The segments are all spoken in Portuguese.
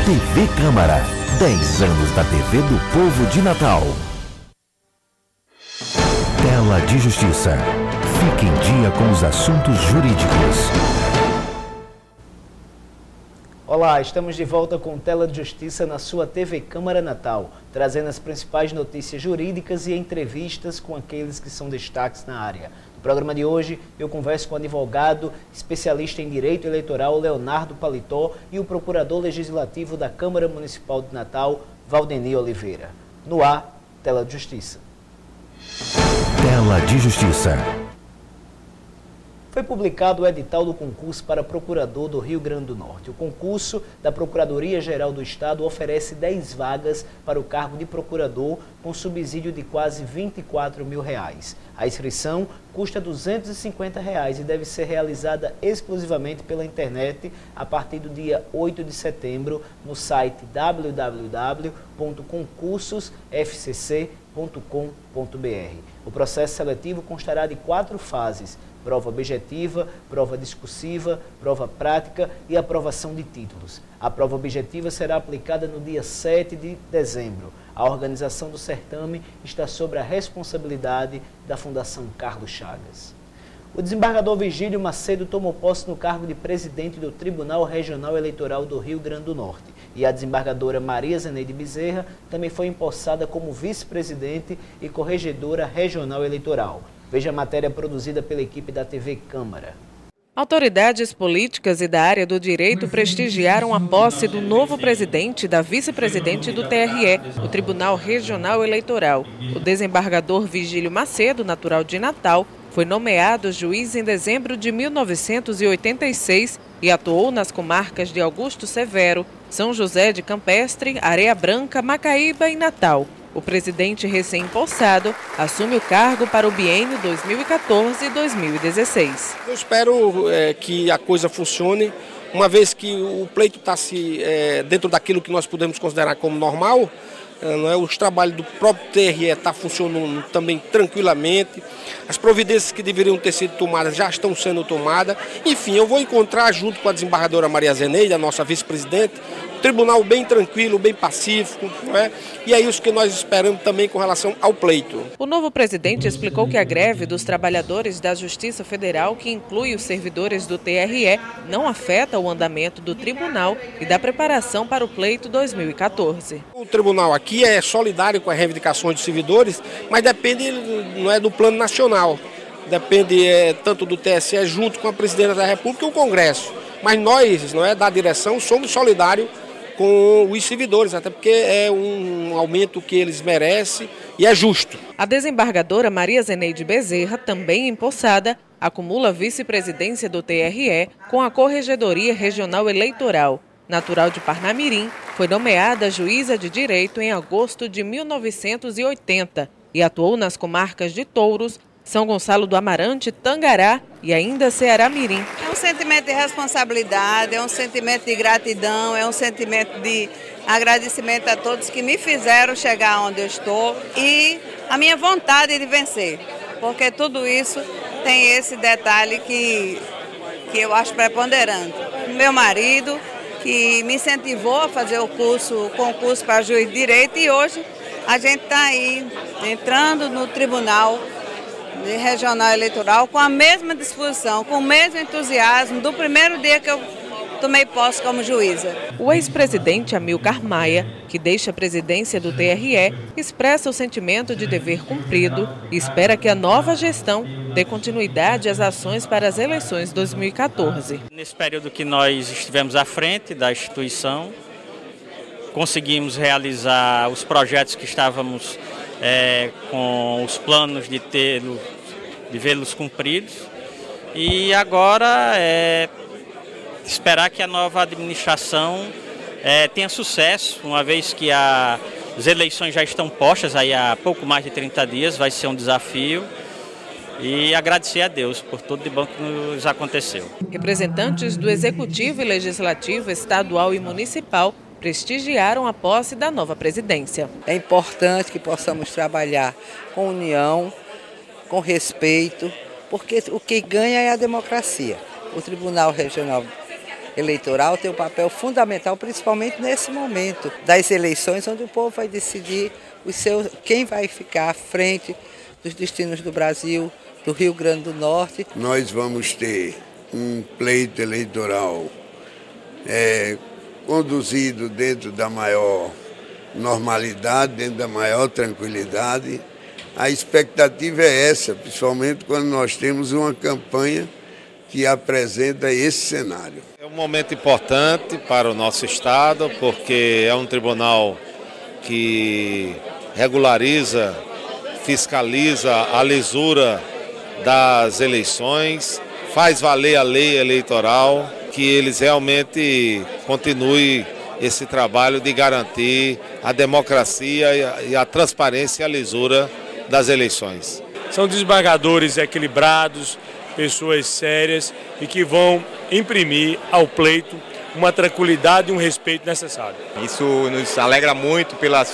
TV Câmara, 10 anos da TV do povo de Natal. Tela de Justiça. Fique em dia com os assuntos jurídicos. Olá, estamos de volta com Tela de Justiça na sua TV Câmara Natal, trazendo as principais notícias jurídicas e entrevistas com aqueles que são destaques na área. No programa de hoje, eu converso com o advogado especialista em direito eleitoral Leonardo Paletó e o procurador legislativo da Câmara Municipal de Natal, Valdeni Oliveira. No ar, Tela de Justiça. Tela de Justiça. Foi publicado o edital do concurso para procurador do Rio Grande do Norte. O concurso da Procuradoria-Geral do Estado oferece 10 vagas para o cargo de procurador com subsídio de quase R$24 mil. A inscrição custa R$250 e deve ser realizada exclusivamente pela internet a partir do dia 8 de setembro no site www.concursosfcc.com.br. O processo seletivo constará de 4 fases: prova objetiva, prova discursiva, prova prática e aprovação de títulos. A prova objetiva será aplicada no dia 7 de dezembro. A organização do certame está sob a responsabilidade da Fundação Carlos Chagas. O desembargador Virgílio Macedo tomou posse no cargo de presidente do Tribunal Regional Eleitoral do Rio Grande do Norte. E a desembargadora Maria Zeneide Bezerra também foi empossada como vice-presidente e corregedora regional eleitoral. Veja a matéria produzida pela equipe da TV Câmara. Autoridades políticas e da área do direito prestigiaram a posse do novo presidente e da vice-presidente do TRE, o Tribunal Regional Eleitoral. O desembargador Virgílio Macedo, natural de Natal, foi nomeado juiz em dezembro de 1986 e atuou nas comarcas de Augusto Severo, São José de Campestre, Areia Branca, Macaíba e Natal. O presidente recém-empossado assume o cargo para o biênio 2014 e 2016. Eu espero que a coisa funcione, uma vez que o pleito está dentro daquilo que nós podemos considerar como normal. Os trabalhos do próprio TRE estão funcionando também tranquilamente. As providências que deveriam ter sido tomadas já estão sendo tomadas. Enfim, eu vou encontrar, junto com a desembargadora Maria Zeneide, a nossa vice-presidente, um tribunal bem tranquilo, bem pacífico, não é? E é isso que nós esperamos também com relação ao pleito. O novo presidente explicou que a greve dos trabalhadores da Justiça Federal, que inclui os servidores do TRE, não afeta o andamento do tribunal e da preparação para o pleito 2014. O tribunal aqui é solidário com as reivindicações dos servidores, mas depende, não é, do plano nacional. Depende tanto do TSE junto com a Presidência da República e o Congresso. Mas nós, não é, da direção, somos solidários com os servidores, até porque é um aumento que eles merecem e é justo. A desembargadora Maria Zeneide Bezerra, também empossada, acumula vice-presidência do TRE com a Corregedoria Regional Eleitoral. Natural de Parnamirim, foi nomeada juíza de direito em agosto de 1980 e atuou nas comarcas de Touros, São Gonçalo do Amarante, Tangará e ainda Ceará-Mirim. É um sentimento de responsabilidade, é um sentimento de gratidão, é um sentimento de agradecimento a todos que me fizeram chegar onde eu estou e a minha vontade de vencer, porque tudo isso tem esse detalhe que eu acho preponderante. Meu marido, que me incentivou a fazer o concurso para juiz de direito, e hoje a gente está aí entrando no Tribunal Regional Eleitoral com a mesma disposição, com o mesmo entusiasmo do primeiro dia que eu tomei posse como juíza. O ex-presidente Amilcar Maia, que deixa a presidência do TRE, expressa o sentimento de dever cumprido e espera que a nova gestão dê continuidade às ações para as eleições 2014. Nesse período que nós estivemos à frente da instituição, conseguimos realizar os projetos que estávamos com os planos de vê-los cumpridos, e agora esperar que a nova administração tenha sucesso, uma vez que as eleições já estão postas aí há pouco mais de 30 dias, vai ser um desafio, e agradecer a Deus por tudo de bom que nos aconteceu. Representantes do Executivo e Legislativo Estadual e Municipal prestigiaram a posse da nova presidência. É importante que possamos trabalhar com união, com respeito, porque o que ganha é a democracia. O Tribunal Regional eleitoral tem um papel fundamental, principalmente nesse momento das eleições, onde o povo vai decidir quem vai ficar à frente dos destinos do Brasil, do Rio Grande do Norte. Nós vamos ter um pleito eleitoral conduzido dentro da maior normalidade, dentro da maior tranquilidade. A expectativa é essa, principalmente quando nós temos uma campanha que apresenta esse cenário. É um momento importante para o nosso Estado, porque é um tribunal que regulariza, fiscaliza a lisura das eleições, faz valer a lei eleitoral, que eles realmente continuem esse trabalho de garantir a democracia e a transparência e a lisura das eleições. São desembargadores equilibrados, pessoas sérias e que vão imprimir ao pleito uma tranquilidade e um respeito necessário. Isso nos alegra muito pela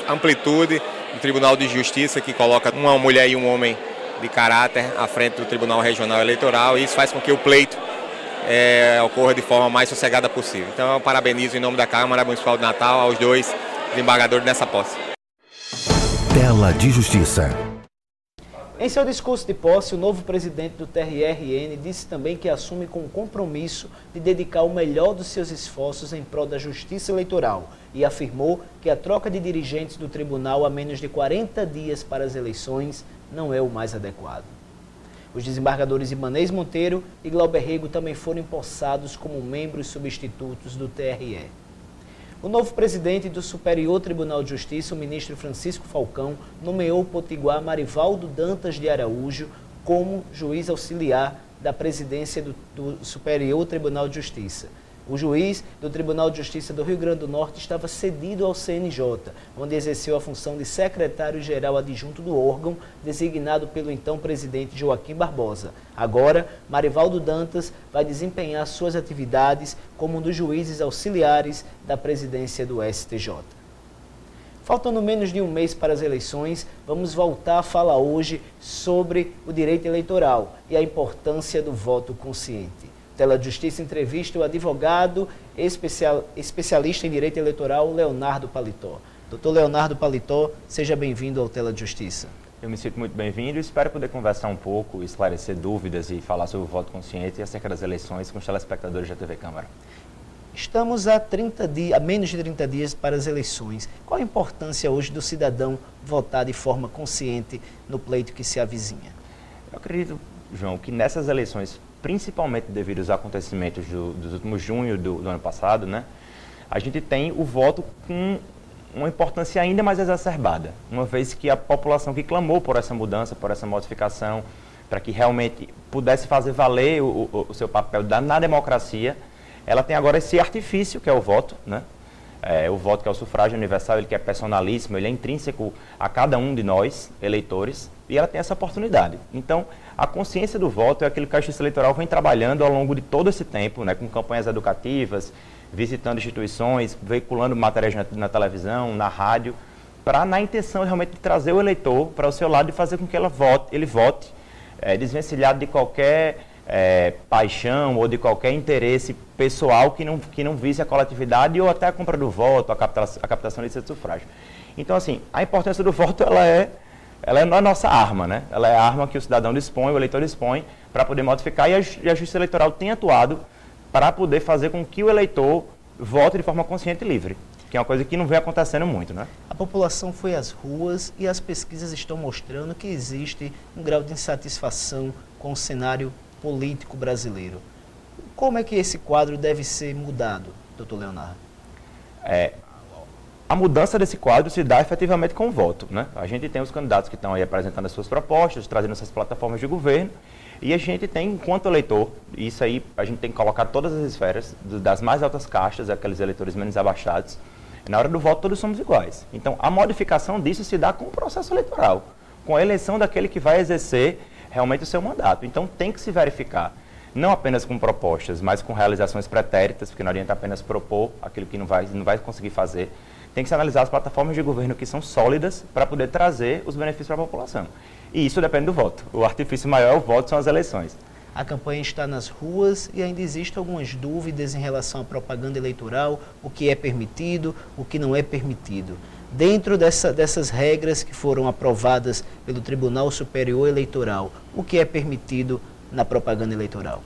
amplitude do Tribunal de Justiça, que coloca uma mulher e um homem de caráter à frente do Tribunal Regional Eleitoral, e isso faz com que o pleito ocorra de forma mais sossegada possível. Então eu parabenizo em nome da Câmara Municipal de Natal aos dois desembargadores nessa posse. Tela de Justiça. Em seu discurso de posse, o novo presidente do TRE-RN disse também que assume com o compromisso de dedicar o melhor dos seus esforços em prol da justiça eleitoral e afirmou que a troca de dirigentes do tribunal a menos de 40 dias para as eleições não é o mais adequado. Os desembargadores Ibanez Monteiro e Glauber Rego também foram empossados como membros substitutos do TRE. O novo presidente do Superior Tribunal de Justiça, o ministro Francisco Falcão, nomeou o potiguar Marivaldo Dantas de Araújo como juiz auxiliar da presidência do Superior Tribunal de Justiça. O juiz do Tribunal de Justiça do Rio Grande do Norte estava cedido ao CNJ, onde exerceu a função de secretário-geral adjunto do órgão, designado pelo então presidente Joaquim Barbosa. Agora, Marivaldo Dantas vai desempenhar suas atividades como um dos juízes auxiliares da presidência do STJ. Faltando menos de um mês para as eleições, vamos voltar a falar hoje sobre o direito eleitoral e a importância do voto consciente. Tela de Justiça entrevista o advogado especialista em direito eleitoral, Leonardo Paletó. Doutor Leonardo Paletó, seja bem-vindo ao Tela de Justiça. Eu me sinto muito bem-vindo e espero poder conversar um pouco, esclarecer dúvidas e falar sobre o voto consciente e acerca das eleições com os telespectadores da TV Câmara. Estamos a menos de 30 dias para as eleições. Qual a importância hoje do cidadão votar de forma consciente no pleito que se avizinha? Eu acredito, João, que nessas eleições, principalmente devido aos acontecimentos dos últimos junho do ano passado, né, a gente tem o voto com uma importância ainda mais exacerbada, uma vez que a população que clamou por essa mudança, por essa modificação, para que realmente pudesse fazer valer o seu papel na democracia, ela tem agora esse artifício que é o voto, né? O voto que é o sufrágio universal, ele que é personalíssimo, ele é intrínseco a cada um de nós, eleitores, e ela tem essa oportunidade. Então, a consciência do voto é aquilo que a Justiça Eleitoral vem trabalhando ao longo de todo esse tempo, né, com campanhas educativas, visitando instituições, veiculando matérias na televisão, na rádio, na intenção realmente de trazer o eleitor para o seu lado e fazer com que ele vote desvencilhado de qualquer paixão ou de qualquer interesse pessoal que não vise a coletividade ou até a compra do voto, a captação de sufrágio. Então, assim, a importância do voto, ela é a nossa arma, né? Ela é a arma que o cidadão dispõe, o eleitor dispõe, para poder modificar, e a Justiça Eleitoral tem atuado para poder fazer com que o eleitor vote de forma consciente e livre, que é uma coisa que não vem acontecendo muito, né? A população foi às ruas e as pesquisas estão mostrando que existe um grau de insatisfação com o cenário político brasileiro. Como é que esse quadro deve ser mudado, doutor Leonardo? A mudança desse quadro se dá efetivamente com o voto, né? A gente tem os candidatos que estão aí apresentando as suas propostas, trazendo essas plataformas de governo, e a gente tem, enquanto eleitor, isso aí a gente tem que colocar todas as esferas, das mais altas castas, aqueles eleitores menos abastados. Na hora do voto todos somos iguais. Então a modificação disso se dá com o processo eleitoral, com a eleição daquele que vai exercer realmente o seu mandato. Então tem que se verificar, não apenas com propostas, mas com realizações pretéritas, porque não adianta apenas propor aquilo que não vai conseguir fazer. Tem que se analisar as plataformas de governo que são sólidas para poder trazer os benefícios para a população. E isso depende do voto. O artifício maior é o voto, são as eleições. a campanha está nas ruas e ainda existem algumas dúvidas em relação à propaganda eleitoral, o que é permitido, o que não é permitido. Dentro dessas regras que foram aprovadas pelo Tribunal Superior Eleitoral, o que é permitido na propaganda eleitoral?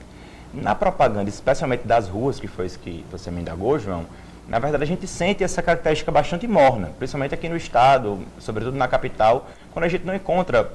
Na propaganda, especialmente das ruas, que foi isso que você me indagou, João, na verdade a gente sente essa característica bastante morna, principalmente aqui no estado, sobretudo na capital, quando a gente não encontra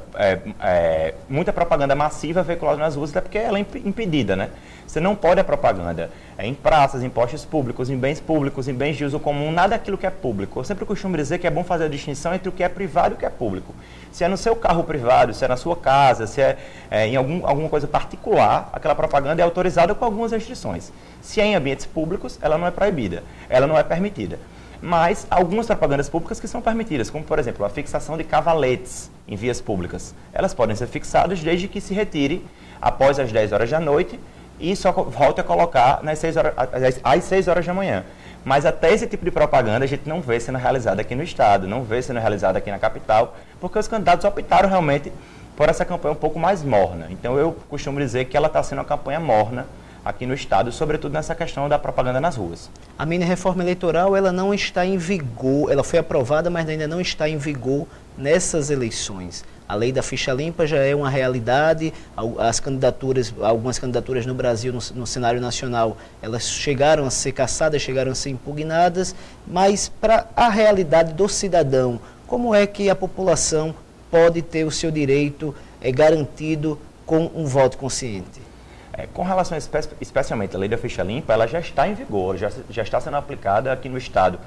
muita propaganda massiva veiculada nas ruas, até porque ela é impedida, né? Você não pode a propaganda em praças, em postos públicos, em bens de uso comum, nada daquilo que é público. Eu sempre costumo dizer que é bom fazer a distinção entre o que é privado e o que é público. Se é no seu carro privado, se é na sua casa, se é em alguma coisa particular, aquela propaganda é autorizada com algumas restrições. Se é em ambientes públicos, ela não é proibida, ela não é permitida. Mas algumas propagandas públicas que são permitidas, como por exemplo a fixação de cavaletes em vias públicas. Elas podem ser fixadas desde que se retire após as 10 horas da noite e só volte a colocar às 6 horas da manhã. Mas até esse tipo de propaganda a gente não vê sendo realizada aqui no estado, não vê sendo realizada aqui na capital, porque os candidatos optaram realmente por essa campanha um pouco mais morna. Então eu costumo dizer que ela está sendo uma campanha morna aqui no estado, sobretudo nessa questão da propaganda nas ruas. A mini-reforma eleitoral, ela não está em vigor, ela foi aprovada, mas ainda não está em vigor nessas eleições. A lei da ficha limpa já é uma realidade, algumas candidaturas no Brasil, no cenário nacional, elas chegaram a ser cassadas, chegaram a ser impugnadas, mas para a realidade do cidadão, como é que a população pode ter o seu direito garantido com um voto consciente? Com relação especialmente à lei da ficha limpa, ela já está em vigor, já está sendo aplicada aqui no estado.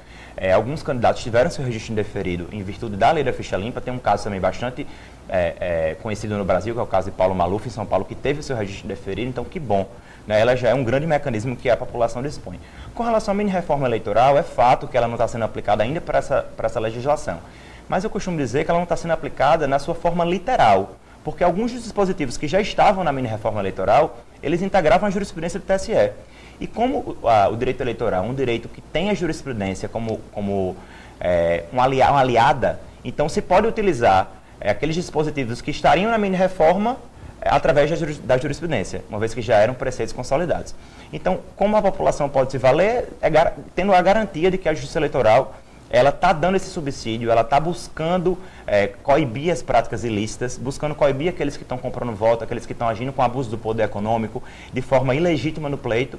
Alguns candidatos tiveram seu registro indeferido em virtude da lei da ficha limpa. Tem um caso também bastante conhecido no Brasil, que é o caso de Paulo Maluf, em São Paulo, que teve seu registro indeferido, então que bom. Né? Ela já é um grande mecanismo que a população dispõe. Com relação à mini-reforma eleitoral, é fato que ela não está sendo aplicada ainda para essa legislação. Mas eu costumo dizer que ela não está sendo aplicada na sua forma literal, porque alguns dos dispositivos que já estavam na mini-reforma eleitoral, eles integravam a jurisprudência do TSE. E como o direito eleitoral é um direito que tem a jurisprudência como uma aliada, então se pode utilizar aqueles dispositivos que estariam na mini-reforma através da jurisprudência, uma vez que já eram preceitos consolidados. Então, como a população pode se valer, tendo a garantia de que a Justiça Eleitoral ela está dando esse subsídio, ela está buscando coibir as práticas ilícitas, buscando coibir aqueles que estão comprando voto, aqueles que estão agindo com abuso do poder econômico, de forma ilegítima no pleito,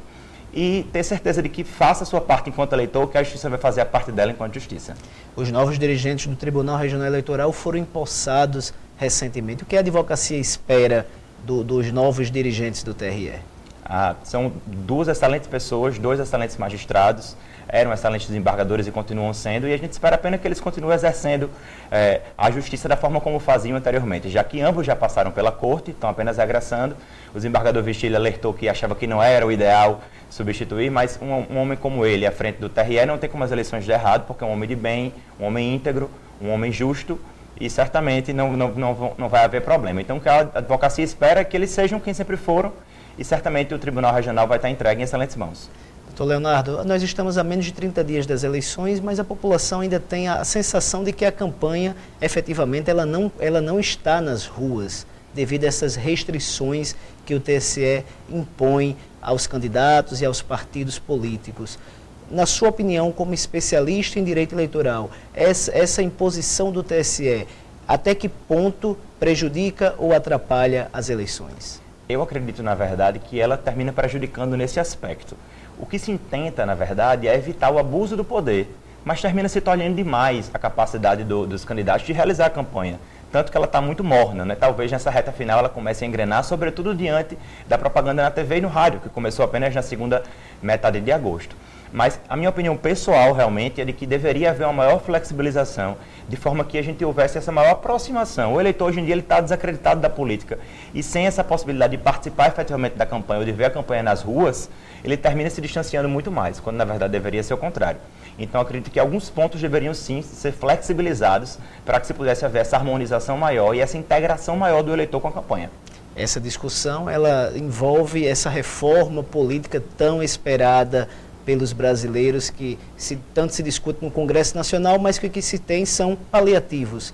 e ter certeza de que faça a sua parte enquanto eleitor, que a Justiça vai fazer a parte dela enquanto Justiça. Os novos dirigentes do Tribunal Regional Eleitoral foram empossados recentemente. O que a advocacia espera dos novos dirigentes do TRE? São duas excelentes pessoas, dois excelentes magistrados, eram excelentes desembargadores e continuam sendo, e a gente espera apenas que eles continuem exercendo a justiça da forma como faziam anteriormente, já que ambos já passaram pela corte, estão apenas regressando. O desembargador Vistilha alertou que achava que não era o ideal substituir, mas um homem como ele à frente do TRE não tem como as eleições dar errado, porque é um homem de bem, um homem íntegro, um homem justo, e certamente não vai haver problema. Então o que a advocacia espera é que eles sejam quem sempre foram, e certamente o Tribunal Regional vai estar entregue em excelentes mãos. Doutor Leonardo, nós estamos a menos de 30 dias das eleições, mas a população ainda tem a sensação de que a campanha, efetivamente, ela não está nas ruas, devido a essas restrições que o TSE impõe aos candidatos e aos partidos políticos. Na sua opinião, como especialista em direito eleitoral, essa imposição do TSE, até que ponto prejudica ou atrapalha as eleições? Eu acredito, na verdade, que ela termina prejudicando nesse aspecto. O que se intenta, na verdade, é evitar o abuso do poder, mas termina se tornando demais a capacidade dos candidatos de realizar a campanha. Tanto que ela está muito morna, né? Talvez nessa reta final ela comece a engrenar, sobretudo diante da propaganda na TV e no rádio, que começou apenas na segunda metade de agosto. Mas a minha opinião pessoal realmente é de que deveria haver uma maior flexibilização, de forma que a gente houvesse essa maior aproximação. O eleitor hoje em dia ele está desacreditado da política, e sem essa possibilidade de participar efetivamente da campanha ou de ver a campanha nas ruas, ele termina se distanciando muito mais, quando na verdade deveria ser o contrário. Então acredito que alguns pontos deveriam sim ser flexibilizados para que se pudesse haver essa harmonização maior e essa integração maior do eleitor com a campanha. Essa discussão ela envolve essa reforma política tão esperada pelos brasileiros, que tanto se discute no Congresso Nacional, mas que o que se tem são paliativos.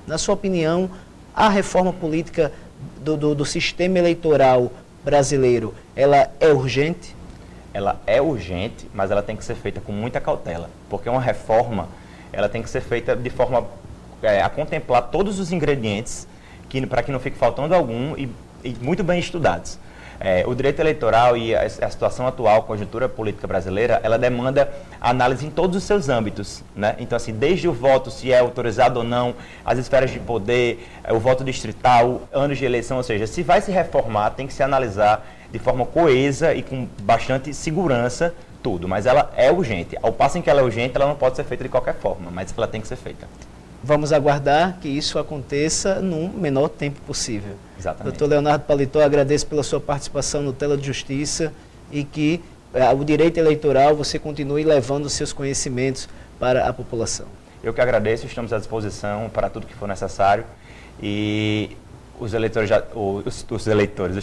Na sua opinião, a reforma política do sistema eleitoral brasileiro, ela é urgente? Ela é urgente, mas ela tem que ser feita com muita cautela, porque uma reforma, ela tem que ser feita de forma a contemplar todos os ingredientes, para que não fique faltando algum e muito bem estudados. O direito eleitoral e a situação atual, a conjuntura política brasileira, ela demanda análise em todos os seus âmbitos, né? Então, assim, desde o voto, se é autorizado ou não, as esferas de poder, o voto distrital, anos de eleição, ou seja, se vai se reformar, tem que se analisar de forma coesa e com bastante segurança tudo, mas ela é urgente. Ao passo em que ela é urgente, ela não pode ser feita de qualquer forma, mas ela tem que ser feita. Vamos aguardar que isso aconteça no menor tempo possível. Exatamente. Dr. Leonardo Paletó, agradeço pela sua participação no Tela de Justiça e que o direito eleitoral você continue levando os seus conhecimentos para a população. Eu que agradeço, estamos à disposição para tudo que for necessário e os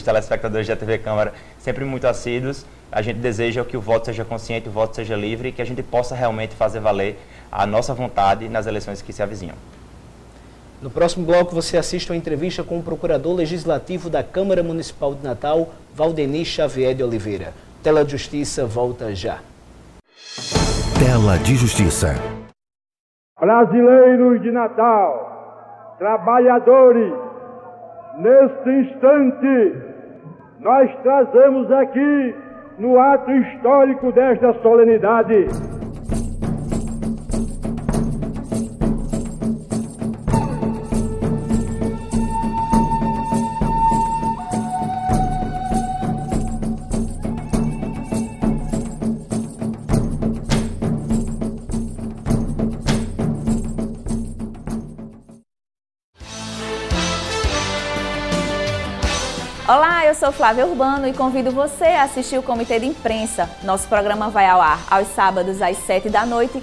telespectadores da TV Câmara sempre muito assíduos. A gente deseja que o voto seja consciente, o voto seja livre e que a gente possa realmente fazer valer a nossa vontade nas eleições que se avizinham. No próximo bloco você assiste uma entrevista com o Procurador Legislativo da Câmara Municipal de Natal, Valdeni Xavier de Oliveira. Tela de Justiça volta já. Tela de Justiça. Brasileiros de Natal, trabalhadores, neste instante nós trazemos aqui no ato histórico desta solenidade Olá, eu sou Flávia Urbano e convido você a assistir o Comitê de Imprensa. Nosso programa vai ao ar aos sábados às 7 da noite